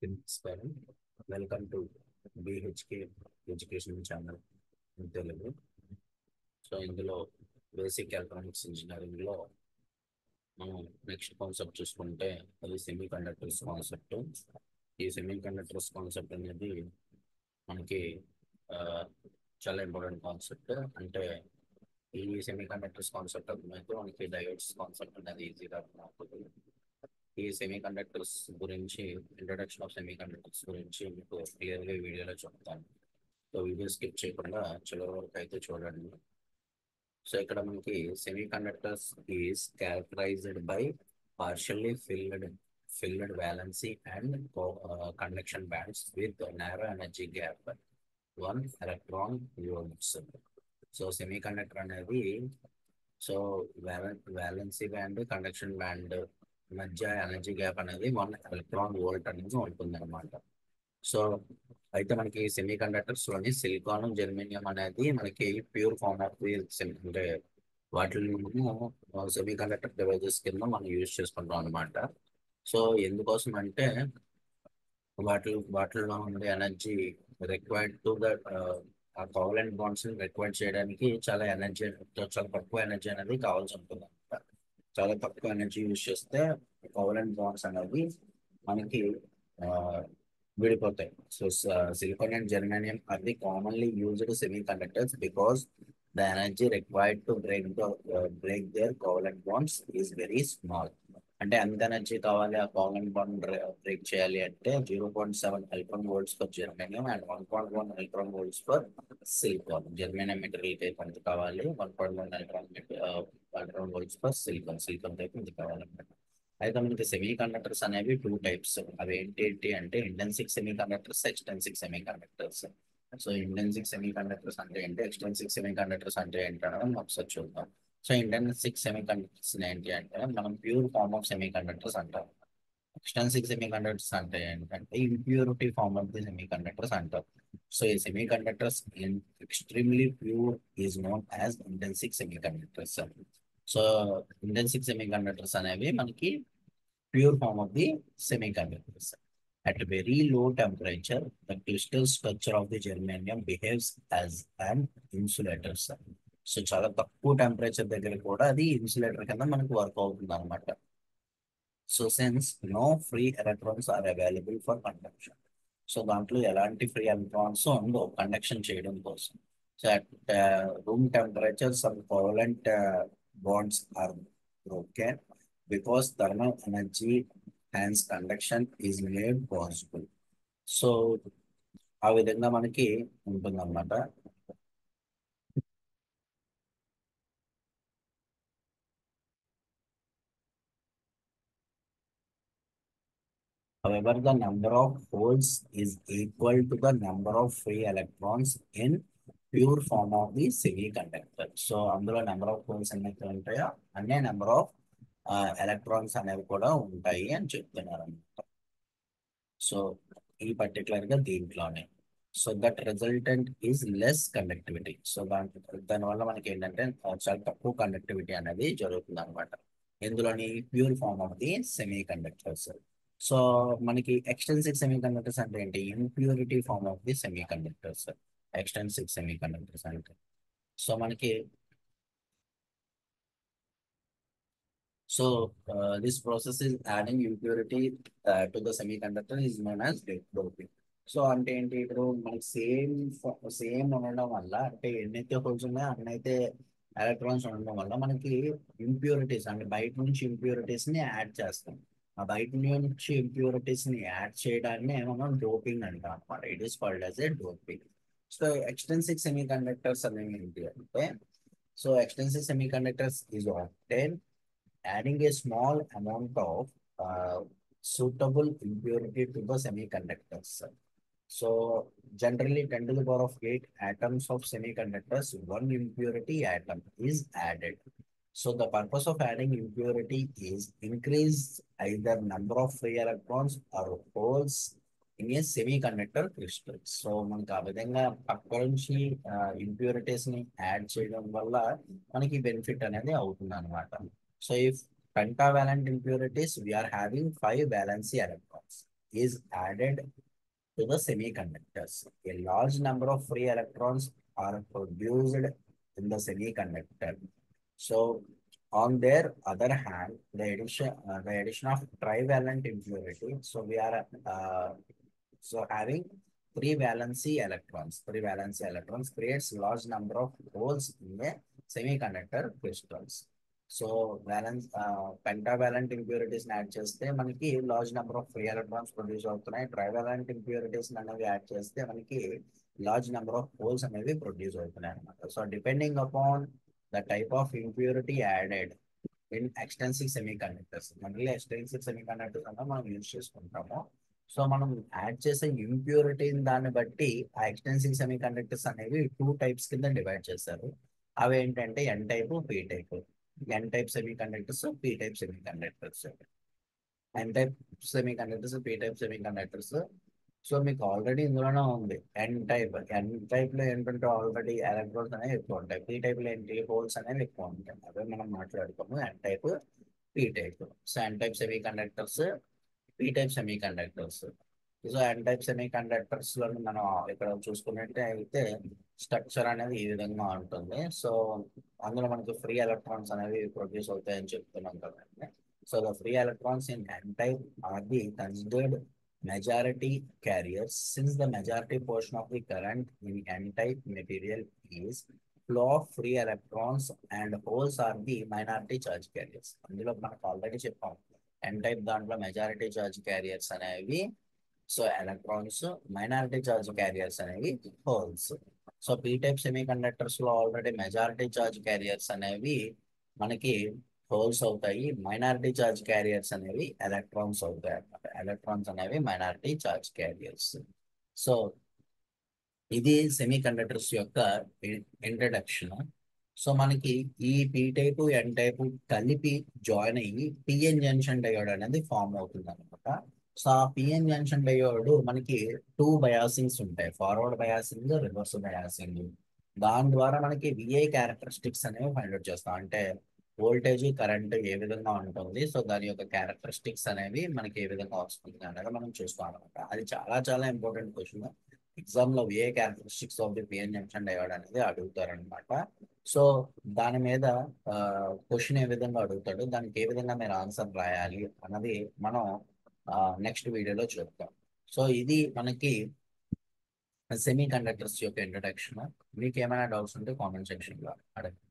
నమస్కారం. Welcome to BHK education channel in Telugu. So ఇందులో basic electronics ఇంజనీరింగ్లో మనం నెక్స్ట్ కాన్సెప్ట్ చూసుకుంటే అది సెమీ కండక్టర్స్ కాన్సెప్ట్. ఈ సెమీ కండక్టర్స్ కాన్సెప్ట్ అనేది మనకి ఆ, చాలా ఇంపార్టెంట్ కాన్సెప్ట్. అంటే ఈ సెమీ కండక్టర్స్ కాన్సెప్ట్ అర్థమైతే మనకి డయోడ్స్ కాన్సెప్ట్ అనేది ఈజీగా అర్థమవుతుంది. ఈ సెమీ కండక్టర్స్ గురించి, ఇంట్రొడక్షన్ ఆఫ్ సెమీ కండక్టర్స్ గురించి మీకు క్లియర్గా ఈ వీడియోలో చెప్తాను. సో వీడియో స్కిప్ చేయకుండా చివరి వరకు అయితే చూడండి. సో ఇక్కడ మనకి semiconductors is characterized by partially filled valency and conduction bands with narrow energy gap 1 electron volts. So semiconductor అనేది so valency band, conduction band మధ్య ఎనర్జీ గ్యాప్ అనేది 1 electron volt అనేది ఉంటుంది అనమాట. సో అయితే మనకి సెమీ కండక్టర్స్ లోని silicon, germanium అనేది మనకి ప్యూర్ ఫార్మ్ ఆఫ్ ది అంటే వాటిని సెమీ కండక్టర్ డివైజెస్ కింద మనం యూజ్ చేసుకుంటాం అనమాట. సో ఎందుకోసం అంటే వాటిల్లో ఉండే ఎనర్జీ రిక్వైర్డ్ టు దట్ ఆ కోవలెంట్ బాండ్స్ రిక్వైర్ చేయడానికి చాలా తక్కువ ఎనర్జీ అనేది కావాల్సి ఉంటుంది అనమాట. చాలా తక్కువ ఎనర్జీ యూజ్ చేస్తే కోవలెంట్ బాండ్స్ అనేవి మనకి ఆ, విడిపోతాయి. So silicon and germanium are the commonly used semiconductors because the energy required to break their covalent bonds is very small. అంటే ఎంత ఎనర్జీ కావాలి ఆ కోవలెంట్ బాండ్ బ్రేక్ చేయాలి అంటే 0.7 electron volts for germanium and 1.1 electron volts for silicon. Germanium material type ఎంత కావాలి, 1.1 electron volts for silicon type ఎంత కావాలన్నమాట. అయితే మనకి సెమీ కండక్టర్స్ అనేవి 2 types. అవి ఏంటి అంటే intrinsic semi conductors, extrinsic semiconductors. So intrinsic semiconductors అంటే ఏంటి, ఎక్స్టెన్సిక్ సెమీ కండక్టర్స్ అంటే ఏంటి అనేది మనం ఒకసారి చూద్దాం. సో ఇంటెన్సిక్ సెమీ కండక్టర్స్ ఏంటి అంటే మనం pure form of semiconductors అంటాం. ఎక్స్టెన్సిక్ సెమీ కండక్టర్స్ అంటే ఏంటంటే impurity form of the semiconductors అంటాం. సో ఈ semiconductors extremely pure is known as intrinsic semiconductors. So intrinsic semiconductors అనేవి మనకి pure form of the semiconductors. At a very low temperature, the crystal structure of the germanium behaves as an insulator. So చాలా తక్కువ temperature దగ్గర కూడా అది insulator కింద మనకు work అవుతుంది అనమాట. So since no free electrons are available for conduction. So దాంట్లో ఎలాంటి ఫ్రీ ఎలక్ట్రాన్స్ ఉండవు కండక్షన్ చేయడం కోసం. So at room temperature some covalent bonds are broken because thermal energy hence conduction is made possible. So ఆ విధంగా మనకి ఉంటుందన్నమాట. However, the number of holes is equal to the number of free electrons in pure form of the semiconductor. So అందులో number of holes ఎన్నైతే ఉంటాయో అనే number of electrons అనేవి కూడా ఉంటాయి అని చెప్తున్నారు అన్నమాట. సో ఈ పర్టికులర్ గా దీంట్లోనే so that resultant is less conductivity. So దానివల్ల మనకి ఏంటంటే చాలా తక్కువ కండక్టివిటీ అనేది జరుగుతుంది అనమాట. ఇందులోని pure form of the semiconductors. So మనకి ఎక్స్టెన్సివ్ సెమీ కండక్టర్స్ అంటే ఏంటి, impurity form of the semiconductors extensive semiconductors అంటే. సో మనకి this process is adding impurity to the semiconductor is known as doping. So అంటే ఏంటి, ఇప్పుడు మనకి same ఉండడం వల్ల అంటే ఎన్నైతే హోల్స్ ఉన్నాయో అన్నైతే ఎలక్ట్రాన్స్ ఉండడం వల్ల మనకి ఇంప్యూరిటీస్ అంటే బయట నుంచి ఇంప్యూరిటీస్ ని యాడ్ చేస్తాం. ఆ బయట నుంచి ఇంప్యూరిటీస్ ని యాడ్ చేయడాన్ని మనం డోపింగ్ అంటాం అనమాట. It is called as a doping. So extensive semiconductors అనేవి ఏంటి అంటే, so extensive semiconductors is obtain adding a small amount of suitable impurity to the semiconductors. So generally 10 to the power of 8 atoms of semiconductors, one impurity atom is added. So the purpose of adding impurity is increase either number of free electrons or holes in a semiconductor crystal. So మనకి ఆ విధంగా పక్క నుంచి impurities ని add చేయడం వల్ల మనకి benefit అనేది అవుతుంది అనమాట. So if pentavalent impurities, we are having 5 valency electrons. is added to the semiconductors. A large number of free electrons are produced in the semiconductor. So, on their other hand, the addition of trivalent impurity. So we are having three valency electrons creates large number of holes in a semiconductor crystals. So pentavalent impurities add చేస్తే మనకి large number of free electrons produce అవుతున్నాయి. Trivalent impurities అనేవి add చేస్తే మనకి large number of holes అనేవి produce అవుతున్నాయి అనమాట. So depending upon the type of impurity added in extensive semi conductors, మళ్ళీ ఎక్స్టెన్సివ్ సెమీ కండక్టర్స్ అన్న మనం యూజ్ చేసుకుంటాము. సో మనం యాడ్ చేసే ఇంప్యూరిటీ దాన్ని బట్టి ఆ ఎక్స్టెన్సివ్ సెమీ కండక్టర్స్ అనేవి టూ టైప్స్ కింద డివైడ్ చేశారు. అవి ఏంటంటే N type, P type. N type semiconductors, P type semiconductors. N type semiconductors, P type semiconductors. So మీకు ఆల్రెడీ ఇందులోనే ఉంది ఎన్ టైప్ లో ఏంటంటే ఆల్రెడీ ఎలక్ట్రాన్స్ అనేవి ఎక్కువ ఉంటాయి. పి టైప్ లో ఏంటి హోల్స్ అనేవి ఎక్కువ ఉంటాయి. అదే మనం మాట్లాడుకోము N type, P type. So N type semiconductors, P type semiconductors. So N type semiconductors లో మనం ఇక్కడ చూసుకున్నట్టే అయితే స్ట్రక్చర్ అనేది ఈ విధంగా ఉంటుంది. సో అందులో మనకి ఫ్రీ ఎలక్ట్రాన్స్ అనేవి ప్రొడ్యూస్ అవుతాయని చెప్తున్నాం కదండి. So the free electrons in N type are the considered majority carriers, since the majority portion of the current in n-type material is flow of free electrons and holes are the minority charge carriers. అందులో మనకు already చెప్పాం N type దాంట్లో majority charge carriers అనేవి so electrons, minority charge carriers అనేవి holes. So P type semiconductors లో already majority charge carriers అనేవి మనకి holes అవుతాయి. మైనారిటీ చార్జ్ క్యారియర్స్ అనేవి ఎలక్ట్రాన్స్ అవుతాయి అన్నమాట. ఎలక్ట్రాన్స్ అనేవి మైనారిటీ చార్జ్ క్యారియర్స్. సో ఇది సెమీ కండక్టర్స్ యొక్క ఇంట్రడక్షన్. సో మనకి ఈ పీ టైపు ఎన్ టైపు కలిపి జాయిన్ అయ్యి పిఎన్ జంక్షన్ డయోడ్ అనేది ఫామ్ అవుతుంది అనమాట. సో ఆ పిఎన్ జంక్షన్ డయోడ్ మనకి టూ బయాసింగ్స్ ఉంటాయి, ఫార్వర్డ్ బయాసింగ్, రివర్స్ బయాసింగ్. దాని ద్వారా మనకి విఐ క్యారెక్టరిస్టిక్స్ అనేవి ఫైండ్ అవుట్ చేస్తాం. అంటే వోల్టేజ్, కరెంట్ ఏ విధంగా ఉంటుంది, సో దాని యొక్క క్యారెక్టరిస్టిక్స్ అనేవి మనకి ఏ విధంగా వస్తుంది అనేది మనం చూస్తాం అనమాట. అది చాలా చాలా ఇంపార్టెంట్ క్వశ్చన్. ఎగ్జామ్ లో V I characteristics of the PN junction diode అనేది అడుగుతారనమాట. సో దాని మీద క్వశ్చన్ ఏ విధంగా అడుగుతాడు, దానికి ఏ విధంగా మీరు ఆన్సర్ రాయాలి అన్నది మనం నెక్స్ట్ వీడియోలో చూద్దాం. సో ఇది మనకి సెమీ కండక్టర్స్ యొక్క ఇంట్రడక్షన్. మీకు ఏమైనా డౌట్స్ ఉంటే కామెంట్ సెక్షన్లో అడగండి.